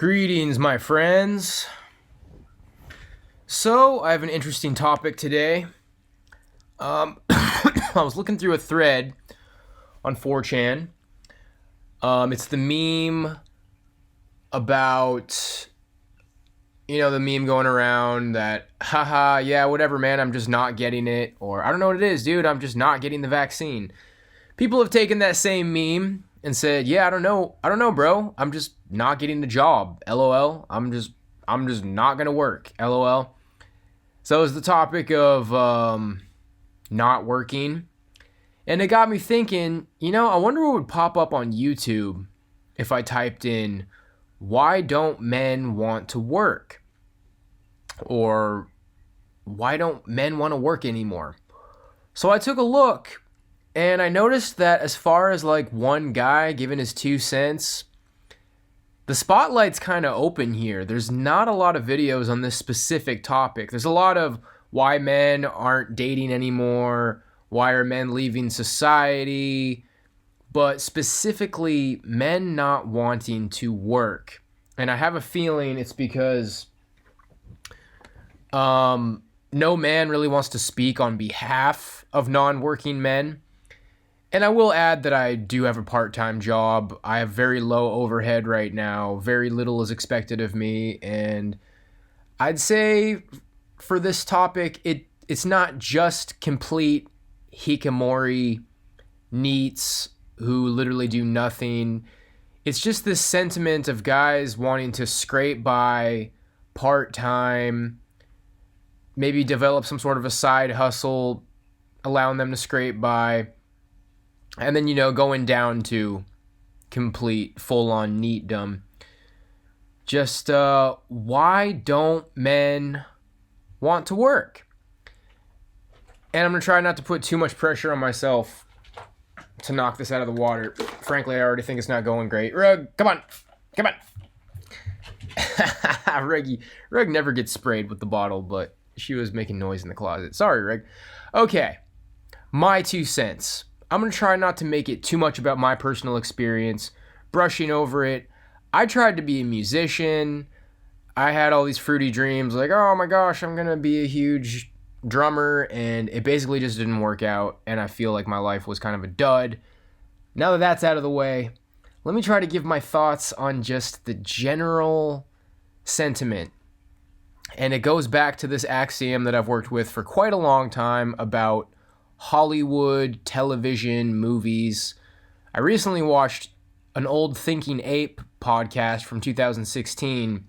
Greetings, my friends. So, I have an interesting topic today. I was looking through a thread on 4chan. It's the meme about, the meme going around that, haha, yeah, whatever, man, I'm just not getting it. Or, I don't know what it is, dude, I'm just not getting the vaccine. People have taken that same meme and said, yeah, I don't know, bro. I'm just not getting the job. LOL. I'm just not gonna work. LOL. So it's the topic of not working. And it got me thinking, I wonder what would pop up on YouTube if I typed in, why don't men want to work? Or why don't men want to work anymore? So I took a look. And I noticed that as far as like one guy giving his 2 cents, the spotlight's kind of open here. There's not a lot of videos on this specific topic. There's a lot of why men aren't dating anymore, why are men leaving society, but specifically men not wanting to work. And I have a feeling it's because no man really wants to speak on behalf of non-working men. And I will add that I do have a part-time job. I have very low overhead right now. Very little is expected of me. And I'd say for this topic, it's not just complete hikikomori neets who literally do nothing. It's just this sentiment of guys wanting to scrape by part-time, maybe develop some sort of a side hustle, allowing them to scrape by. And then, going down to complete full-on neatdom. Just, why don't men want to work? And I'm going to try not to put too much pressure on myself to knock this out of the water. Frankly, I already think it's not going great. Rug, come on. Rug never gets sprayed with the bottle, but she was making noise in the closet. Sorry, Rug. Okay, my 2 cents. I'm going to try not to make it too much about my personal experience, brushing over it. I tried to be a musician. I had all these fruity dreams like, oh my gosh, I'm going to be a huge drummer, and it basically just didn't work out, and I feel like my life was kind of a dud. Now that that's out of the way, let me try to give my thoughts on just the general sentiment. And it goes back to this axiom that I've worked with for quite a long time about Hollywood, television, movies. I recently watched an old Thinking Ape podcast from 2016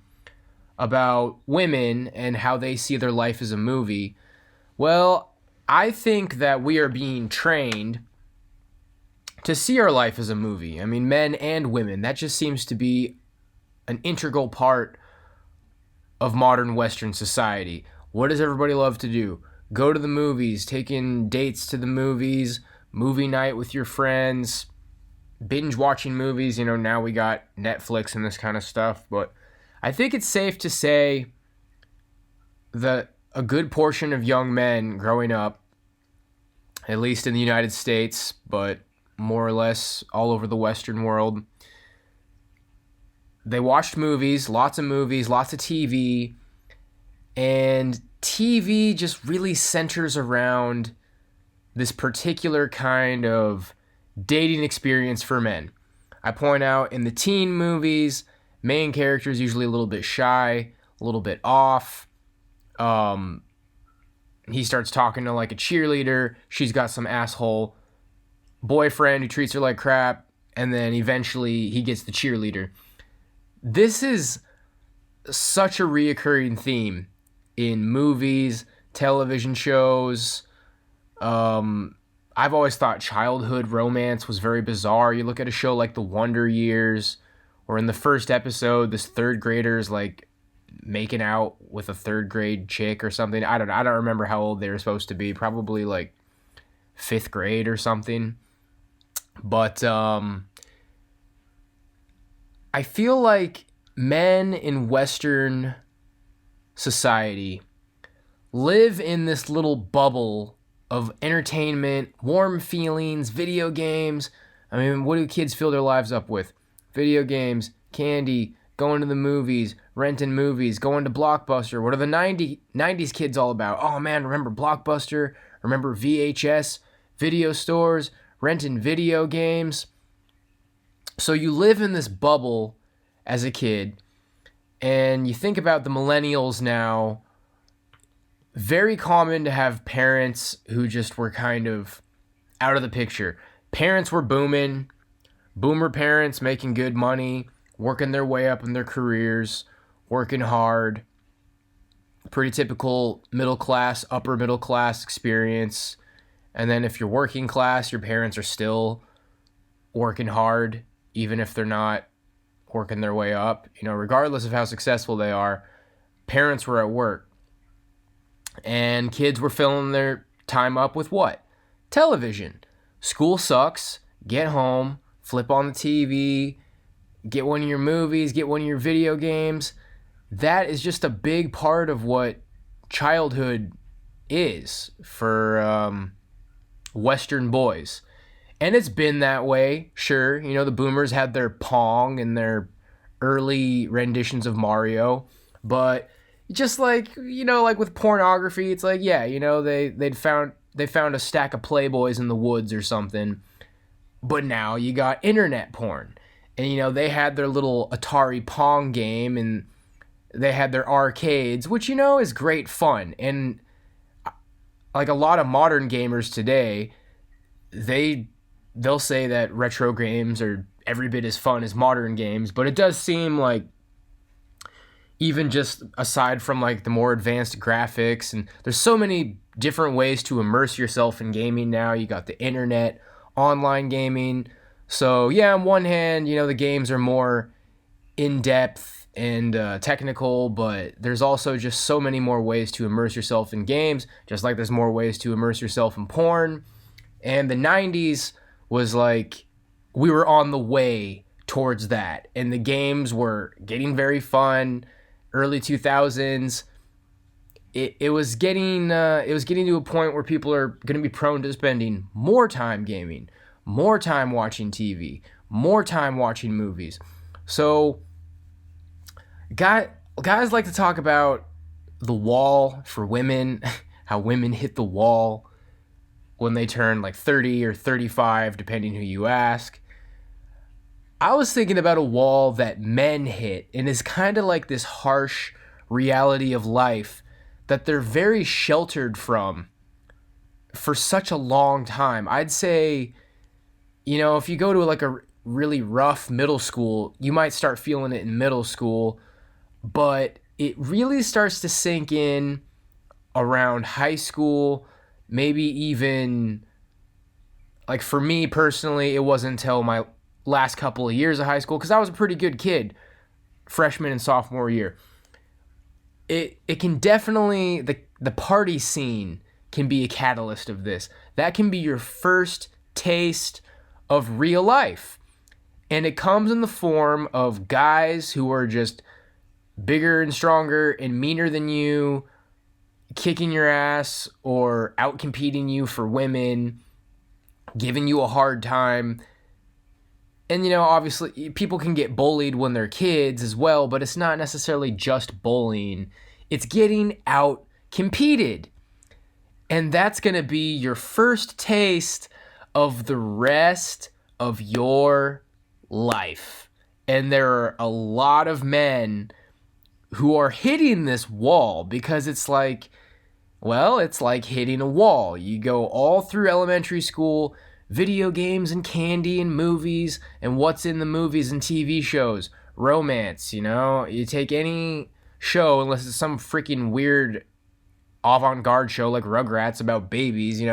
about women and how they see their life as a movie. Well, I think that we are being trained to see our life as a movie. I mean, men and women. That just seems to be an integral part of modern Western society. What does everybody love to do? Go to the movies, taking dates to the movies, movie night with your friends, binge watching movies. Now we got Netflix and this kind of stuff. But I think it's safe to say that a good portion of young men growing up, at least in the United States, but more or less all over the Western world, they watched movies, lots of TV, and TV just really centers around this particular kind of dating experience for men. I point out in the teen movies, main character is usually a little bit shy, a little bit off. He starts talking to like a cheerleader. She's got some asshole boyfriend who treats her like crap, and then eventually he gets the cheerleader. This is such a reoccurring theme in movies, television shows. I've always thought childhood romance was very bizarre. You look at a show like The Wonder Years, or in the first episode, this third grader is like making out with a third grade chick or something. I don't know. I don't remember how old they were supposed to be. Probably like 5th grade or something. But I feel like men in Western society live in this little bubble of entertainment, warm feelings, video games. I mean, what do kids fill their lives up with? Video games, candy, going to the movies, renting movies, going to Blockbuster. What are the 90s kids all about? Oh man, remember Blockbuster? Remember VHS, video stores, renting video games? So you live in this bubble as a kid, and you think about the millennials now. Very common to have parents who just were kind of out of the picture. Parents were booming, boomer parents making good money, working their way up in their careers, working hard. Pretty typical middle class, upper middle class experience. And then if you're working class, your parents are still working hard, even if they're not working their way up. Regardless of how successful they are, parents were at work. And kids were filling their time up with what? Television. School sucks. Get home, flip on the TV, get one of your movies, get one of your video games. That is just a big part of what childhood is for Western boys. And it's been that way, sure. The boomers had their Pong and their early renditions of Mario, but just like with pornography, it's like, yeah, they found a stack of Playboys in the woods or something. But now you got internet porn. And they had their little Atari Pong game, and they had their arcades, which is great fun. And like a lot of modern gamers today, they'll say that retro games are every bit as fun as modern games, but it does seem like, even just aside from like the more advanced graphics, and there's so many different ways to immerse yourself in gaming now. You got the internet, online gaming. So yeah, on one hand, the games are more in-depth and technical, but there's also just so many more ways to immerse yourself in games, just like there's more ways to immerse yourself in porn. And the 90s was like, we were on the way towards that, and the games were getting very fun. Early 2000s, it was getting to a point where people are going to be prone to spending more time gaming, more time watching TV, more time watching movies. So guys like to talk about the wall for women, how women hit the wall when they turn like 30 or 35, depending who you ask. I was thinking about a wall that men hit, and it's kind of like this harsh reality of life that they're very sheltered from for such a long time. I'd say, if you go to like a really rough middle school, you might start feeling it in middle school, but it really starts to sink in around high school, maybe even, like for me personally, it wasn't until my last couple of years of high school, because I was a pretty good kid freshman and sophomore year. It can definitely, the party scene can be a catalyst of this. That can be your first taste of real life, and it comes in the form of guys who are just bigger and stronger and meaner than you, kicking your ass or out competing you for women, giving you a hard time. And, obviously, people can get bullied when they're kids as well, but it's not necessarily just bullying. It's getting out competed. And that's going to be your first taste of the rest of your life. And there are a lot of men who are hitting this wall because it's like hitting a wall. You go all through elementary school, video games and candy and movies, and what's in the movies and TV shows? Romance, You take any show, unless it's some freaking weird avant-garde show like Rugrats about babies,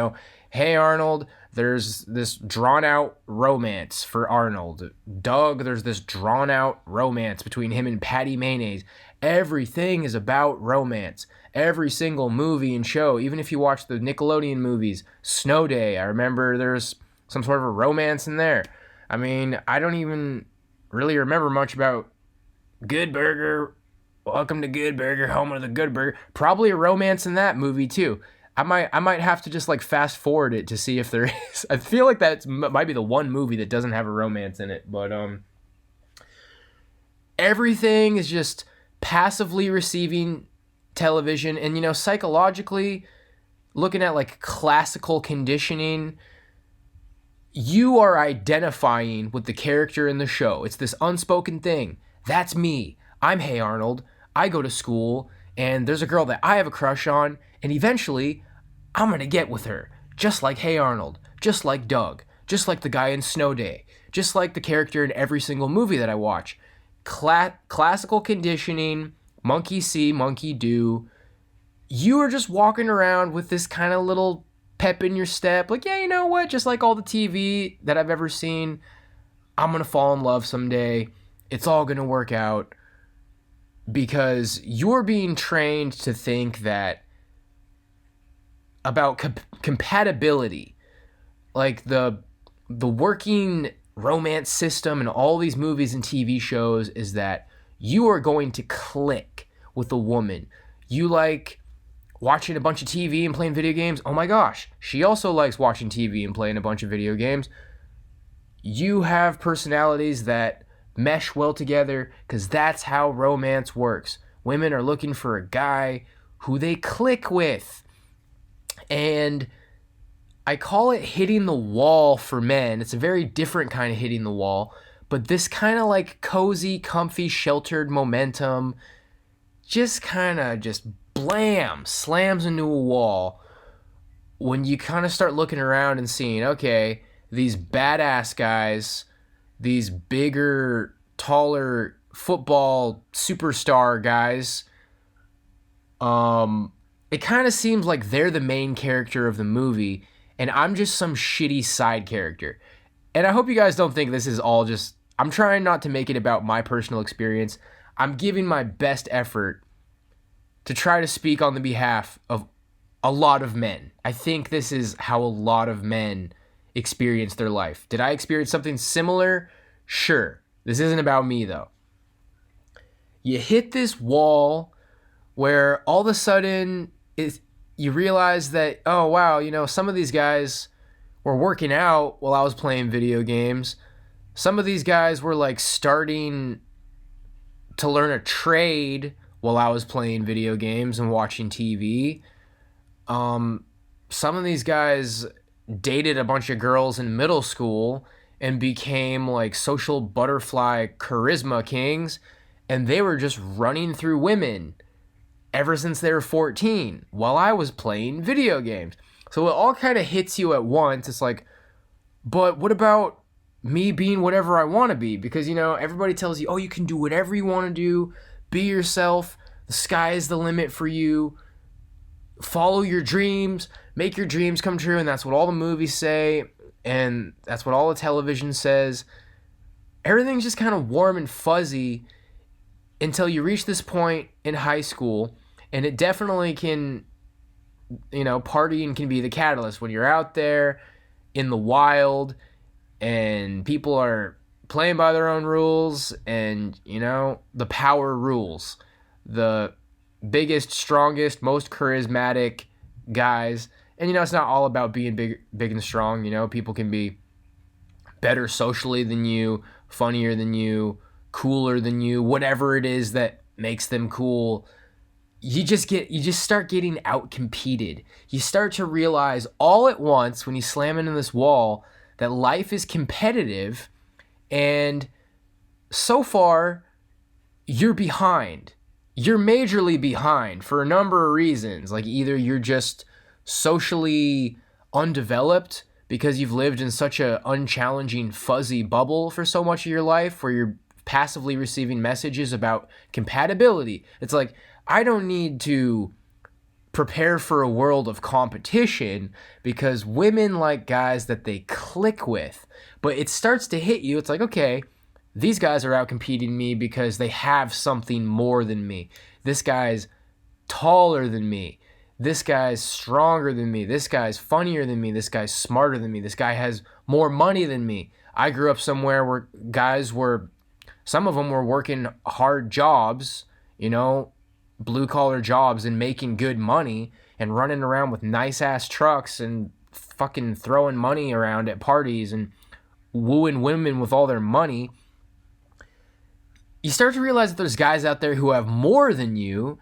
Hey Arnold, there's this drawn-out romance for Arnold. Doug, there's this drawn-out romance between him and Patty Mayonnaise. Everything is about romance. Every single movie and show, even if you watch the Nickelodeon movies, Snow Day, I remember there's some sort of a romance in there. I mean, I don't even really remember much about Good Burger. Welcome to Good Burger, home of the Good Burger. Probably a romance in that movie too. I might have to just like fast forward it to see if there is. I feel like that might be the one movie that doesn't have a romance in it. But everything is just passively receiving television. And, psychologically, looking at like classical conditioning, you are identifying with the character in the show. It's this unspoken thing. That's me. I'm Hey Arnold. I go to school, and there's a girl that I have a crush on, and eventually I'm going to get with her. Just like Hey Arnold. Just like Doug. Just like the guy in Snow Day. Just like the character in every single movie that I watch. Classical conditioning, monkey see, monkey do. You are just walking around with this kind of little pep in your step. Like, yeah, you know what? Just like all the TV that I've ever seen, I'm going to fall in love someday. It's all going to work out. Because you're being trained to think that about compatibility. Like the working romance system in all these movies and TV shows is that you are going to click with a woman. You like watching a bunch of TV and playing video games. Oh my gosh, she also likes watching TV and playing a bunch of video games. You have personalities that mesh well together because that's how romance works. Women are looking for a guy who they click with. And I call it hitting the wall for men. It's a very different kind of hitting the wall. But this kind of like cozy, comfy, sheltered momentum just kind of just blam, slams into a wall when you kind of start looking around and seeing, okay, these badass guys, these bigger, taller football superstar guys, it kind of seems like they're the main character of the movie, and I'm just some shitty side character. And I hope you guys don't think this is all just... I'm trying not to make it about my personal experience. I'm giving my best effort to try to speak on the behalf of a lot of men. I think this is how a lot of men experience their life. Did I experience something similar? Sure. This isn't about me, though. You hit this wall where all of a sudden you realize that, oh, wow, some of these guys were working out while I was playing video games. Some of these guys were like starting to learn a trade while I was playing video games and watching TV. Some of these guys dated a bunch of girls in middle school and became like social butterfly charisma kings, and they were just running through women ever since they were 14 while I was playing video games. So it all kind of hits you at once. It's like, but what about me being whatever I want to be? Because, everybody tells you, oh, you can do whatever you want to do. Be yourself. The sky is the limit for you. Follow your dreams. Make your dreams come true. And that's what all the movies say. And that's what all the television says. Everything's just kind of warm and fuzzy until you reach this point in high school. And it definitely can, partying can be the catalyst when you're out there in the wild and people are playing by their own rules, and the power rules. The biggest, strongest, most charismatic guys. And it's not all about being big and strong. People can be better socially than you, funnier than you, cooler than you, whatever it is that makes them cool. You just start getting out competed. You start to realize all at once when you slam into this wall that life is competitive, and so far you're behind. You're majorly behind for a number of reasons. Like either you're just socially undeveloped because you've lived in such a unchallenging, fuzzy bubble for so much of your life where you're passively receiving messages about compatibility. It's like, I don't need to prepare for a world of competition because women like guys that they click with. But it starts to hit you. It's like, okay, these guys are out competing me because they have something more than me. This guy's taller than me. This guy's stronger than me. This guy's funnier than me. This guy's smarter than me. This guy has more money than me. I grew up somewhere where some of them were working hard jobs, blue-collar jobs and making good money and running around with nice-ass trucks and fucking throwing money around at parties and wooing women with all their money. you start to realize that there's guys out there who have more than you,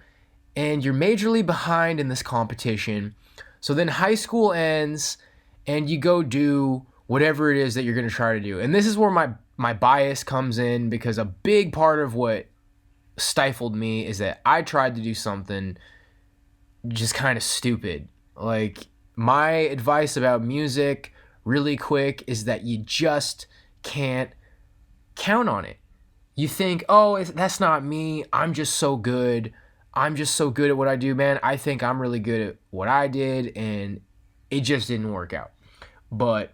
and you're majorly behind in this competition. So then high school ends, and you go do whatever it is that you're going to try to do. And this is where my bias comes in, because a big part of what stifled me is that I tried to do something just kind of stupid. Like, my advice about music, really quick, is that you just can't count on it. You think, oh, that's not me. I'm just so good. I'm just so good at what I do, man. I think I'm really good at what I did, and it just didn't work out. But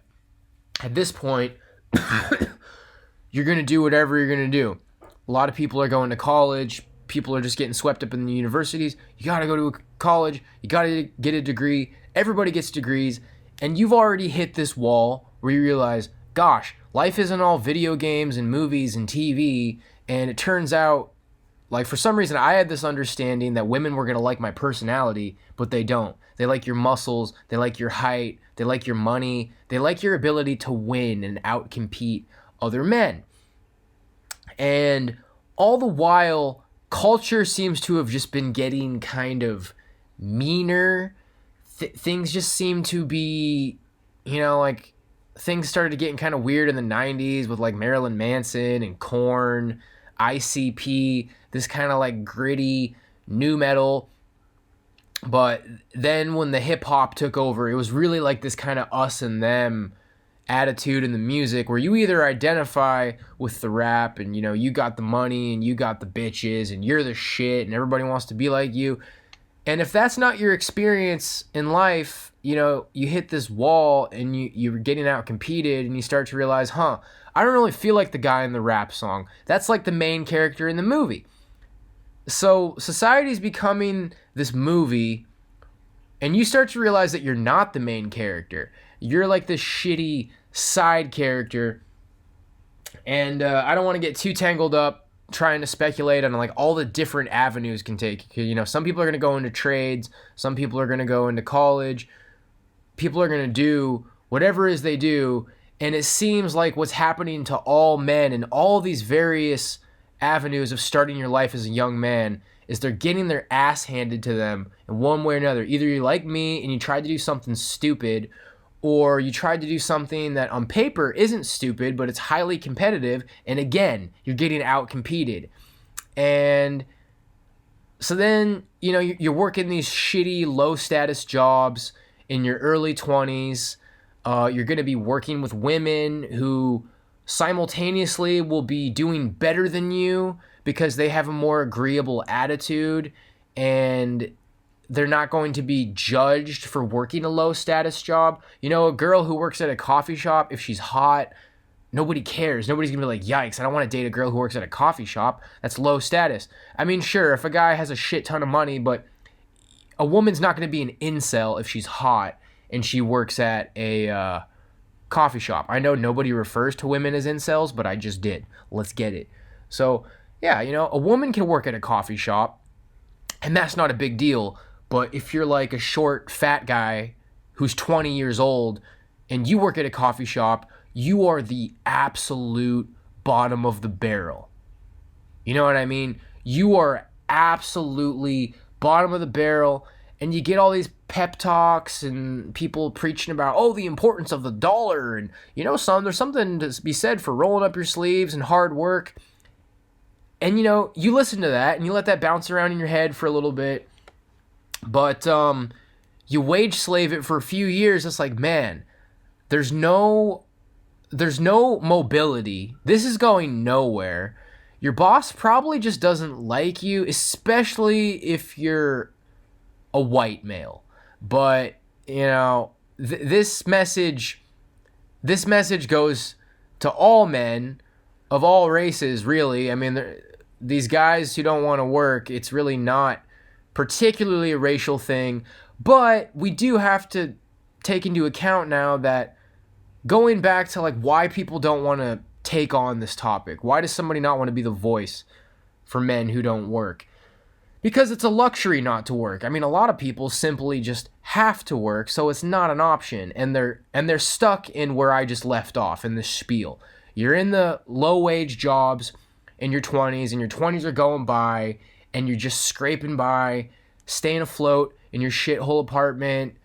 at this point, you're going to do whatever you're going to do. A lot of people are going to college. People are just getting swept up in the universities. You got to go to college. You got to get a degree. Everybody gets degrees. And you've already hit this wall where you realize, gosh, life isn't all video games and movies and TV. And it turns out, like, for some reason, I had this understanding that women were going to like my personality, but they don't. They like your muscles. They like your height. They like your money. They like your ability to win and outcompete other men. And all the while, culture seems to have just been getting kind of meaner. Things just seem to be, like, things started getting kind of weird in the 90s with, like, Marilyn Manson and Korn, ICP, this kind of, like, gritty nu metal. But then when the hip hop took over, it was really like this kind of us and them attitude in the music, where you either identify with the rap and, you got the money and you got the bitches and you're the shit and everybody wants to be like you. And if that's not your experience in life, you hit this wall and you're getting out competed, and you start to realize, I don't really feel like the guy in the rap song. That's like the main character in the movie. So society's becoming this movie, and you start to realize that you're not the main character. You're like this shitty side character. And I don't want to get too tangled up trying to speculate on, like, all the different avenues can take. Some people are going to go into trades. Some people are going to go into college. People are going to do whatever it is they do. And it seems like what's happening to all men in all these various avenues of starting your life as a young man is they're getting their ass handed to them in one way or another. Either you're like me and you tried to do something stupid, or you tried to do something that on paper isn't stupid, but it's highly competitive, and again, you're getting out-competed. And so then, you're working these shitty, low-status jobs in your early 20s. You're going to be working with women who simultaneously will be doing better than you because they have a more agreeable attitude, and they're not going to be judged for working a low status job. A girl who works at a coffee shop, if she's hot, nobody cares. Nobody's gonna be like, yikes, I don't want to date a girl who works at a coffee shop. That's low status. I mean, sure, if a guy has a shit ton of money, but a woman's not going to be an incel if she's hot and she works at a coffee shop. I know nobody refers to women as incels, but I just did. Let's get it. So, yeah, a woman can work at a coffee shop, and that's not a big deal. But if you're like a short, fat guy who's 20 years old and you work at a coffee shop, you are the absolute bottom of the barrel. You know what I mean? You are absolutely bottom of the barrel, and you get all these pep talks and people preaching about, the importance of the dollar, and there's something to be said for rolling up your sleeves and hard work. And you listen to that and you let that bounce around in your head for a little bit, but you wage slave it for a few years. It's like, man, there's no mobility. This is going nowhere. Your boss probably just doesn't like you, especially if you're a white male. But, this message goes to all men of all races, really. I mean, these guys who don't want to work, it's really not particularly a racial thing. But we do have to take into account now that, going back to, like, why people don't want to take on this topic. Why does somebody not want to be the voice for men who don't work? Because it's a luxury not to work. I mean, a lot of people simply just have to work, so it's not an option, and they're stuck in where I just left off in this spiel. You're in the low wage jobs, in your 20s, and your 20s are going by, and you're just scraping by, staying afloat in your shithole apartment,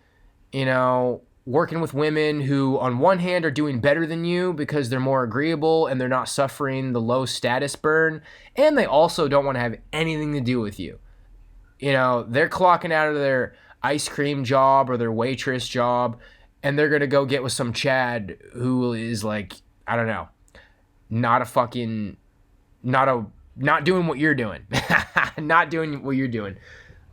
you know, working with women who on one hand are doing better than you because they're more agreeable and they're not suffering the low status burn, and they also don't want to have anything to do with you. You know, they're clocking out of their ice cream job or their waitress job, and they're going to go get with some Chad who is like, I don't know, not doing what you're doing. Not doing what you're doing.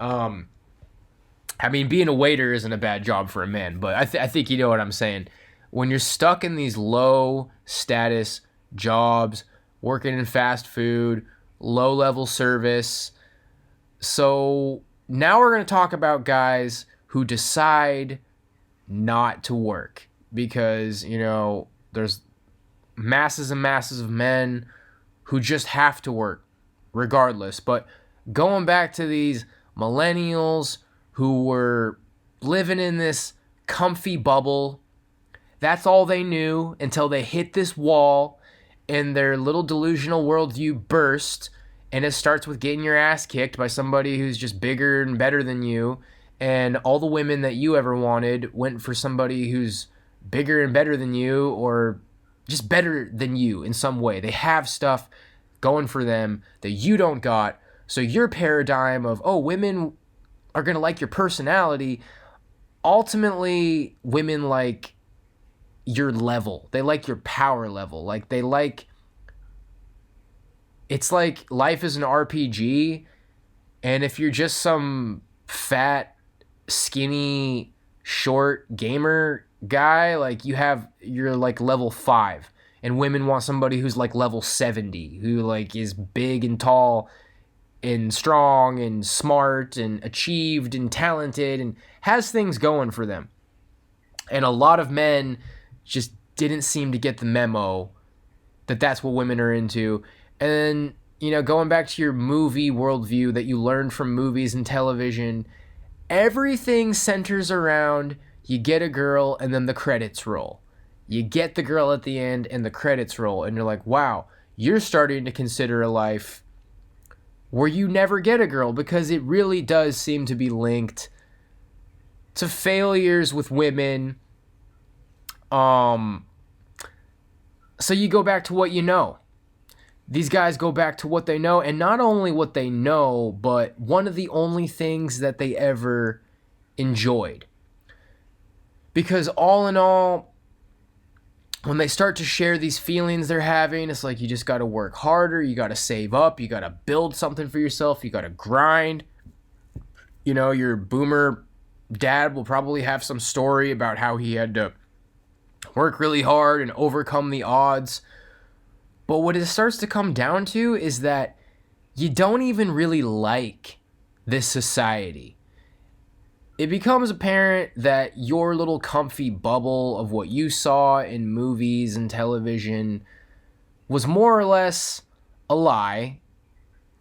I mean, being a waiter isn't a bad job for a man, but I think you know what I'm saying. When you're stuck in these low status jobs, working in fast food, low level service. So now we're going to talk about guys who decide not to work because, you know, there's masses and masses of men who just have to work regardless. But going back to these millennials who were living in this comfy bubble, that's all they knew until they hit this wall and their little delusional worldview burst, and it starts with getting your ass kicked by somebody who's just bigger and better than you, and all the women that you ever wanted went for somebody who's bigger and better than you, or just better than you in some way. They have stuff going for them that you don't got. So your paradigm of, oh, women are going to like your personality, ultimately women like your level. They like your power level. Like they like, it's like life is an RPG, and if you're just some fat, skinny, short gamer guy, like you're like level 5, and women want somebody who's like level 70, who like is big and tall and strong and smart and achieved and talented and has things going for them. And a lot of men just didn't seem to get the memo that that's what women are into. And, you know, going back to your movie worldview that you learned from movies and television, everything centers around you get a girl and then the credits roll. You get the girl at the end and the credits roll, and you're like, wow, you're starting to consider a life where you never get a girl, because it really does seem to be linked to failures with women. So you go back to what you know. These guys go back to what they know, and not only what they know, but one of the only things that they ever enjoyed. Because all in all, when they start to share these feelings they're having, it's like you just got to work harder, you got to save up, you got to build something for yourself, you got to grind. You know, your boomer dad will probably have some story about how he had to work really hard and overcome the odds. But what it starts to come down to is that you don't even really like this society. It becomes apparent that your little comfy bubble of what you saw in movies and television was more or less a lie,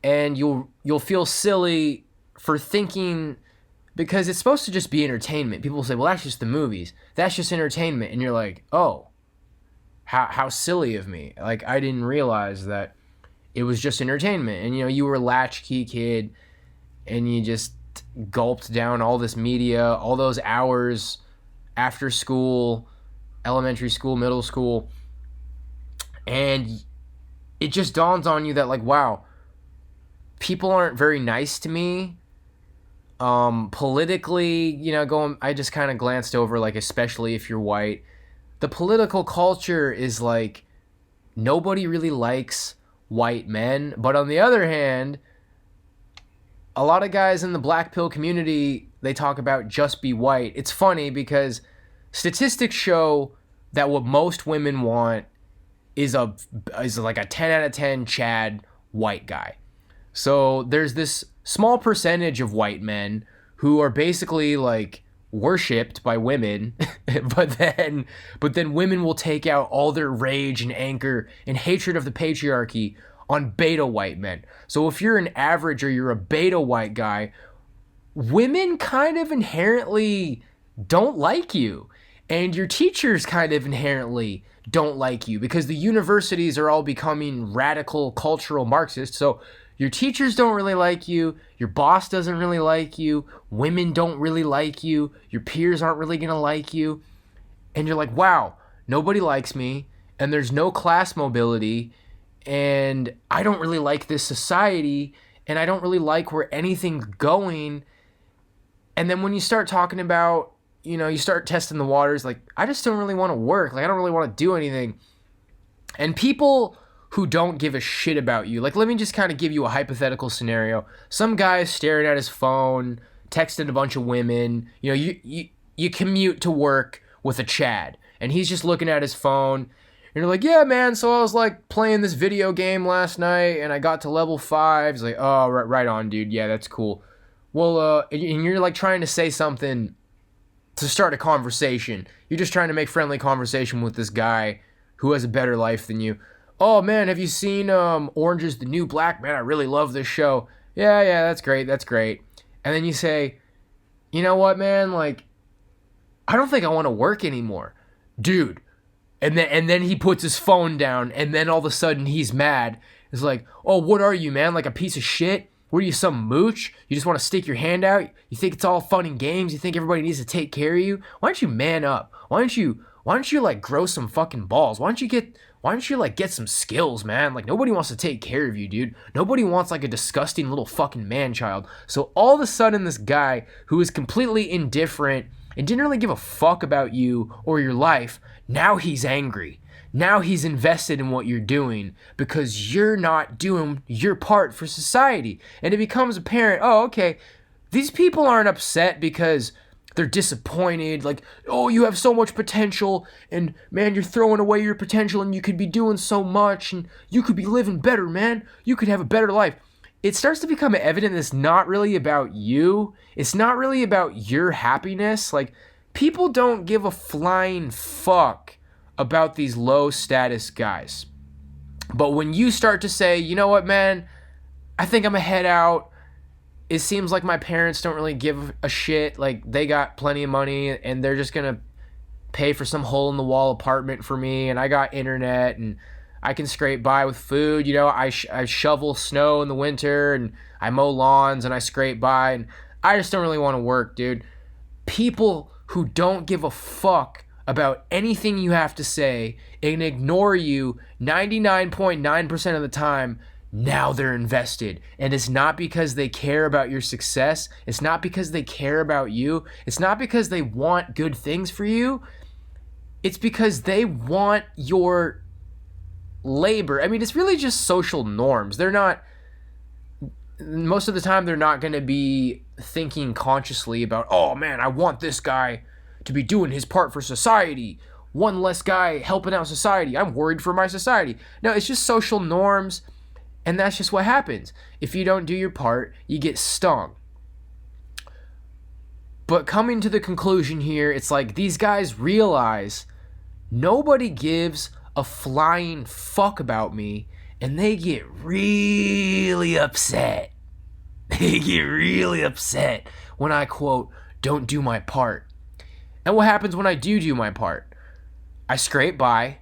and you'll feel silly for thinking, because it's supposed to just be entertainment. People say, well, that's just the movies. That's just entertainment. And you're like, oh, how silly of me. Like, I didn't realize that it was just entertainment. And, you know, you were a latchkey kid, and you just gulped down all this media, all those hours after school, elementary school, middle school. And it just dawns on you that, like, wow, people aren't very nice to me. Politically, you know, I just kind of glanced over, like, especially if you're white, the political culture is like, nobody really likes white men. But on the other hand, a lot of guys in the black pill community, they talk about just be white. It's funny because statistics show that what most women want is like a 10 out of 10 Chad white guy. So there's this small percentage of white men who are basically like worshipped by women, but then women will take out all their rage and anger and hatred of the patriarchy on beta white men. So if you're an average or you're a beta white guy, women kind of inherently don't like you, and your teachers kind of inherently don't like you, because the universities are all becoming radical cultural Marxists. So your teachers don't really like you, your boss doesn't really like you, women don't really like you, your peers aren't really going to like you. And you're like, wow, nobody likes me, and there's no class mobility, and I don't really like this society, and I don't really like where anything's going. And then when you start talking about, you start testing the waters, like, I just don't really want to work. Like, I don't really want to do anything. And people who don't give a shit about you, like, let me just kind of give you a hypothetical scenario. Some guy is staring at his phone, texting a bunch of women. You commute to work with a Chad, and he's just looking at his phone. And you're like, yeah, man, so I was, like, playing this video game last night, and I got to level 5. He's like, oh, right on, dude. Yeah, that's cool. Well, and you're, like, trying to say something to start a conversation. You're just trying to make friendly conversation with this guy who has a better life than you. Oh, man, have you seen Orange is the New Black? Man, I really love this show. Yeah, that's great. And then you say, you know what, man? Like, I don't think I want to work anymore. Dude. And then he puts his phone down, and then all of a sudden he's mad. It's like, oh, what are you, man? Like a piece of shit? What are you, some mooch? You just want to stick your hand out? You think it's all fun and games? You think everybody needs to take care of you? Why don't you man up? Why don't you like grow some fucking balls? Why don't you like get some skills, man? Like, nobody wants to take care of you, dude. Nobody wants like a disgusting little fucking man child. So all of a sudden this guy who is completely indifferent and didn't really give a fuck about you or your life, now he's angry. Now he's invested in what you're doing because you're not doing your part for society. And it becomes apparent, oh, okay, these people aren't upset because they're disappointed. Like, oh, you have so much potential, and man, you're throwing away your potential, and you could be doing so much, and you could be living better, man. You could have a better life. It starts to become evident it's not really about you. It's not really about your happiness. Like, people don't give a flying fuck about these low status guys. But when you start to say, you know what, man, I think I'm gonna head out. It seems like my parents don't really give a shit. Like, they got plenty of money and they're just gonna pay for some hole in the wall apartment for me, and I got internet and I can scrape by with food. I shovel snow in the winter and I mow lawns and I scrape by, and I just don't really want to work, dude. People who don't give a fuck about anything you have to say and ignore you 99.9% of the time, now they're invested. And it's not because they care about your success. It's not because they care about you. It's not because they want good things for you. It's because they want your labor. I mean, it's really just social norms. Most of the time, they're not going to be thinking consciously about, oh man, I want this guy to be doing his part for society. One less guy helping out society. I'm worried for my society. No, it's just social norms, and that's just what happens. If you don't do your part, you get stung. But coming to the conclusion here, it's like these guys realize nobody gives a flying fuck about me, and they get really upset. They get really upset when I, quote, don't do my part. And what happens when I do my part? I scrape by.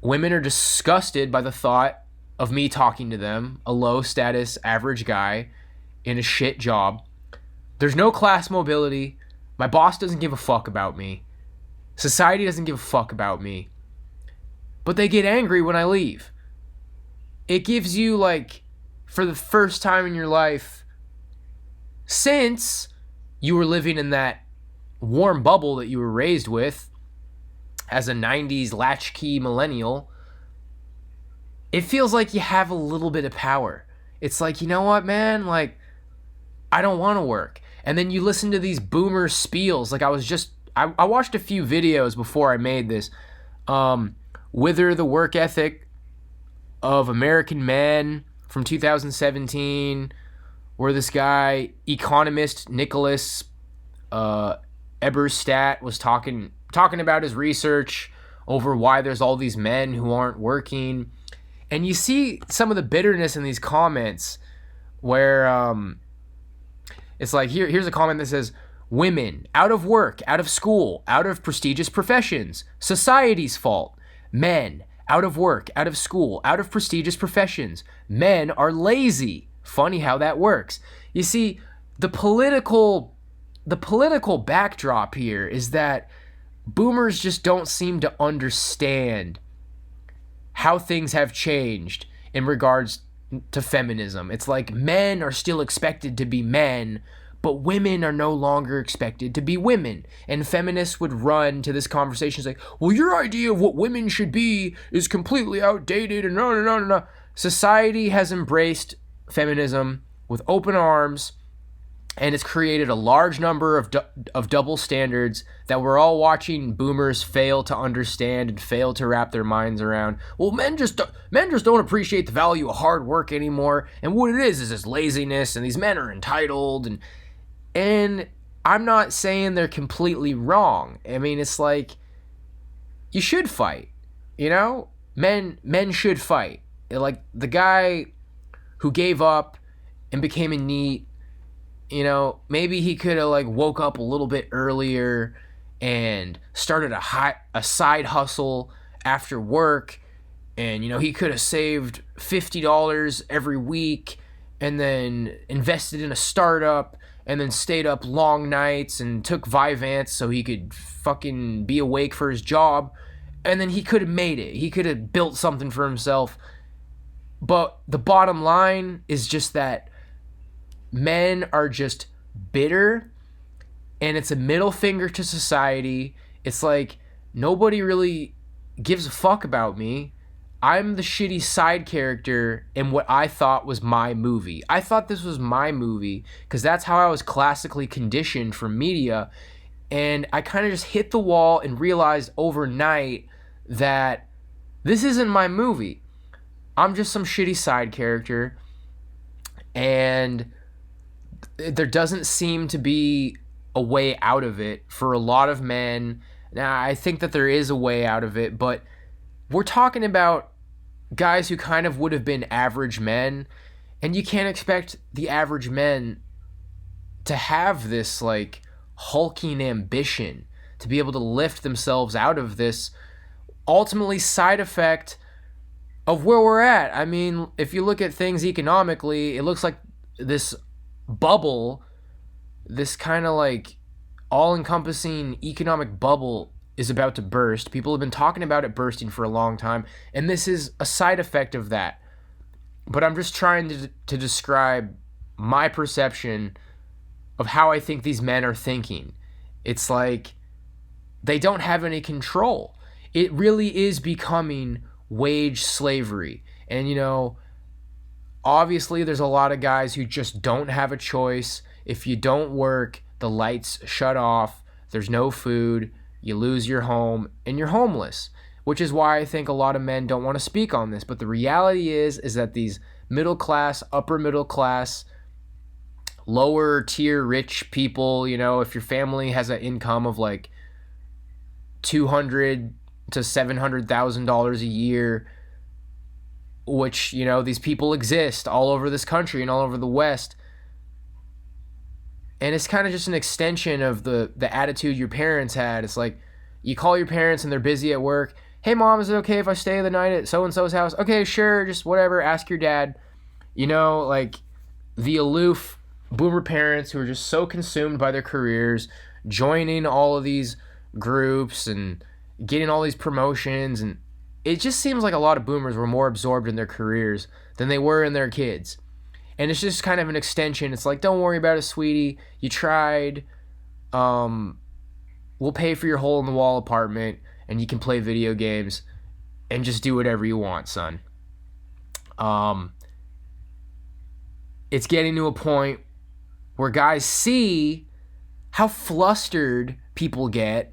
Women are disgusted by the thought of me talking to them, a low status average guy in a shit job. There's no class mobility. My boss doesn't give a fuck about me. Society doesn't give a fuck about me. But they get angry when I leave. It gives you, like, for the first time in your life, since you were living in that warm bubble that you were raised with as a 90s latchkey millennial, it feels like you have a little bit of power. It's like, you know what, man? Like, I don't want to work. And then you listen to these boomer spiels. Like, I watched a few videos before I made this. Wither the Work Ethic of American Men from 2017, where this guy, economist Nicholas Eberstadt, was talking about his research over why there's all these men who aren't working. And you see some of the bitterness in these comments where it's like, here's a comment that says, women, out of work, out of school, out of prestigious professions, society's fault. Men, out of work, out of school, out of prestigious professions. Men are lazy. Funny how that works. You see, the political backdrop here is that boomers just don't seem to understand how things have changed in regards to feminism. It's like men are still expected to be men, but women are no longer expected to be women. And feminists would run to this conversation like, well, your idea of what women should be is completely outdated and no. Society has embraced feminism with open arms, and it's created a large number of double standards that we're all watching boomers fail to understand and fail to wrap their minds around. Well, men just don't appreciate the value of hard work anymore, and what it is this laziness, and these men are entitled, and I'm not saying they're completely wrong. I mean, it's like, you should fight, you know? Men should fight. Like the guy who gave up and became a NEET, you know, maybe he could have like woke up a little bit earlier and started a side hustle after work, and you know, he could have saved $50 every week and then invested in a startup and then stayed up long nights and took Vyvanse so he could fucking be awake for his job, and then he could have made it. He could have built something for himself. But the bottom line is just that men are just bitter, and it's a middle finger to society. It's like, nobody really gives a fuck about me. I'm the shitty side character in what I thought was my movie. I thought this was my movie because that's how I was classically conditioned from media, and I kind of just hit the wall and realized overnight that this isn't my movie. I'm just some shitty side character, and there doesn't seem to be a way out of it for a lot of men. Now, I think that there is a way out of it, but we're talking about guys who kind of would have been average men, and you can't expect the average men to have this like hulking ambition to be able to lift themselves out of this ultimately side effect of where we're at. I mean, if you look at things economically, it looks like this bubble, this kind of like all-encompassing economic bubble is about to burst. People have been talking about it bursting for a long time, and this is a side effect of that. But I'm just trying to describe my perception of how I think these men are thinking. It's like they don't have any control. It really is becoming wage slavery. And, you know, obviously there's a lot of guys who just don't have a choice. If you don't work, the lights shut off, there's no food, you lose your home, and you're homeless. Which is why I think a lot of men don't want to speak on this. But the reality is that these middle class, upper middle class, lower tier rich people, you know, if your family has an income of like $200,000 to $700,000 a year, which, you know, these people exist all over this country and all over the West. And it's kind of just an extension of the attitude your parents had. It's like, you call your parents and they're busy at work. Hey, Mom, is it okay if I stay the night at so-and-so's house? Okay, sure, just whatever, ask your dad. You know, like the aloof boomer parents who are just so consumed by their careers, joining all of these groups and getting all these promotions. And it just seems like a lot of boomers were more absorbed in their careers than they were in their kids. And it's just kind of an extension. It's like, don't worry about it, sweetie. You tried. We'll pay for your hole-in-the-wall apartment, and you can play video games and just do whatever you want, son. It's getting to a point where guys see how flustered people get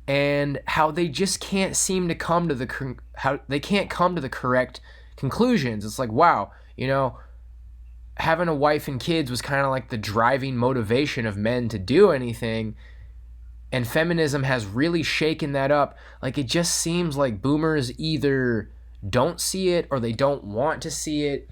and how they just can't seem to come to the correct conclusions. It's like, wow, you know, having a wife and kids was kind of like the driving motivation of men to do anything, and feminism has really shaken that up. Like, it just seems like boomers either don't see it or they don't want to see it.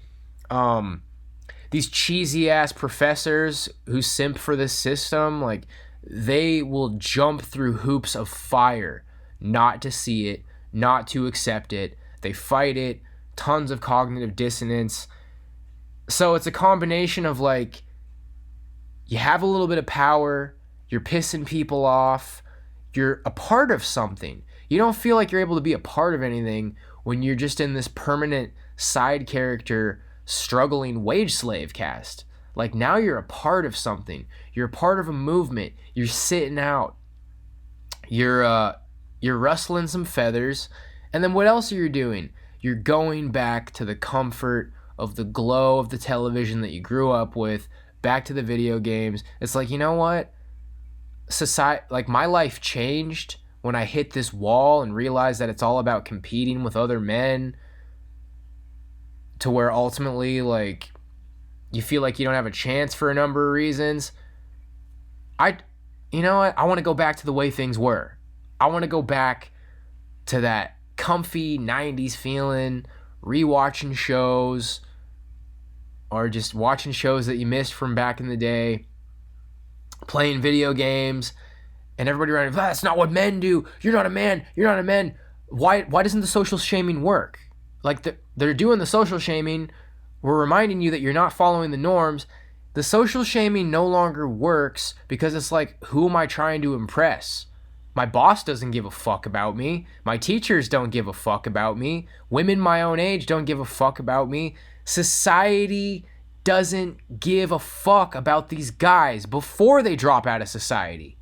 These cheesy ass professors who simp for this system, like, they will jump through hoops of fire not to see it, not to accept it. They fight it, tons of cognitive dissonance. So it's a combination of like, you have a little bit of power, you're pissing people off, you're a part of something. You don't feel like you're able to be a part of anything when you're just in this permanent side character struggling wage slave cast. Like, now you're a part of something. You're a part of a movement. You're sitting out. You're rustling some feathers. And then what else are you doing? You're going back to the comfort of the glow of the television that you grew up with, back to the video games. It's like, you know what? Society, like, my life changed when I hit this wall and realized that it's all about competing with other men, to where ultimately, like, you feel like you don't have a chance for a number of reasons. You know what? I want to go back to the way things were. I want to go back to that comfy 90s feeling, rewatching shows, or just watching shows that you missed from back in the day, playing video games, and everybody around, that's not what men do. You're not a man. You're not a man. Why doesn't the social shaming work? Like, they're doing the social shaming. We're reminding you that you're not following the norms. The social shaming no longer works because it's like, who am I trying to impress? My boss doesn't give a fuck about me. My teachers don't give a fuck about me. Women my own age don't give a fuck about me. Society doesn't give a fuck about these guys before they drop out of society.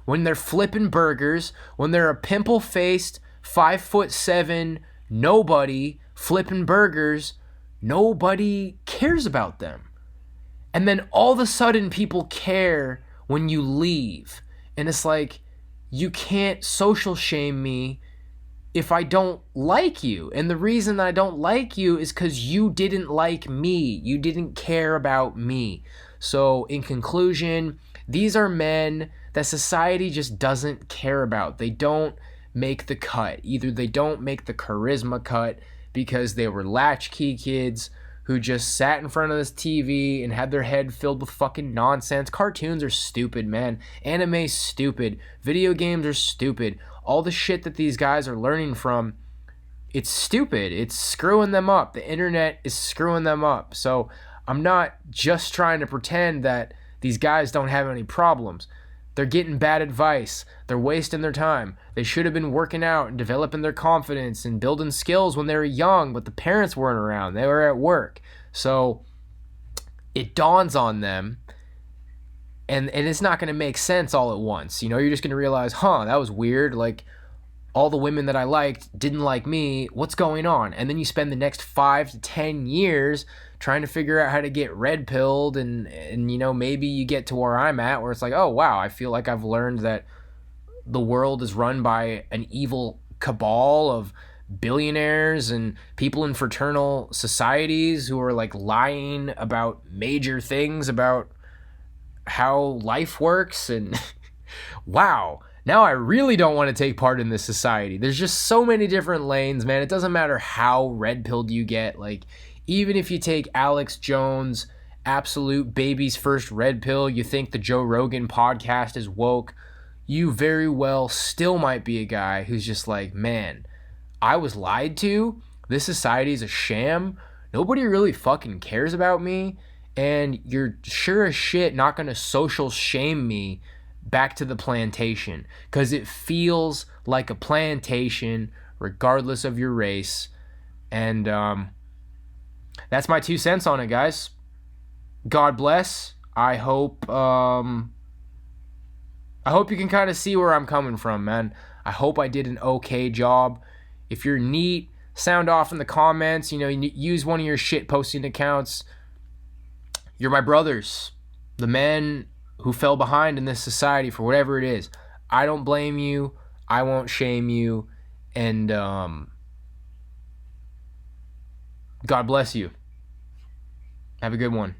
When they're flipping burgers, when they're a pimple-faced, 5'7" nobody flipping burgers, nobody cares about them. And then all of a sudden people care when you leave. And it's like, you can't social shame me if I don't like you. And the reason I don't like you is because you didn't like me. You didn't care about me. So in conclusion, these are men that society just doesn't care about. They don't make the cut. Either they don't make the charisma cut because they were latchkey kids who just sat in front of this TV and had their head filled with fucking nonsense. Cartoons are stupid, man. Anime's stupid. Video games are stupid. All the shit that these guys are learning from, it's stupid. It's screwing them up. The internet is screwing them up. So I'm not just trying to pretend that these guys don't have any problems. They're getting bad advice. They're wasting their time. They should have been working out and developing their confidence and building skills when they were young, but the parents weren't around. They were at work. So it dawns on them, and it's not going to make sense all at once. You know, you're just going to realize, that was weird. Like, all the women that I liked didn't like me. What's going on? And then you spend the next 5 to 10 years trying to figure out how to get red pilled, and you know, maybe you get to where I'm at, where it's like, oh wow, I feel like I've learned that the world is run by an evil cabal of billionaires and people in fraternal societies who are like lying about major things about how life works, and wow, now I really don't want to take part in this society. There's just so many different lanes, man. It doesn't matter how red-pilled you get. Like, even if you take Alex Jones' absolute baby's first red pill, you think the Joe Rogan podcast is woke, you very well still might be a guy who's just like, man, I was lied to. This society is a sham. Nobody really fucking cares about me. And you're sure as shit not going to social shame me back to the plantation, because it feels like a plantation regardless of your race. And that's my 2 cents on it, guys. God bless. I hope you can kind of see where I'm coming from, man. I hope I did an okay job. If you're neat, sound off in the comments. You know, use one of your shit posting accounts. You're my brothers, the men who fell behind in this society for whatever it is. I don't blame you. I won't shame you. And God bless you. Have a good one.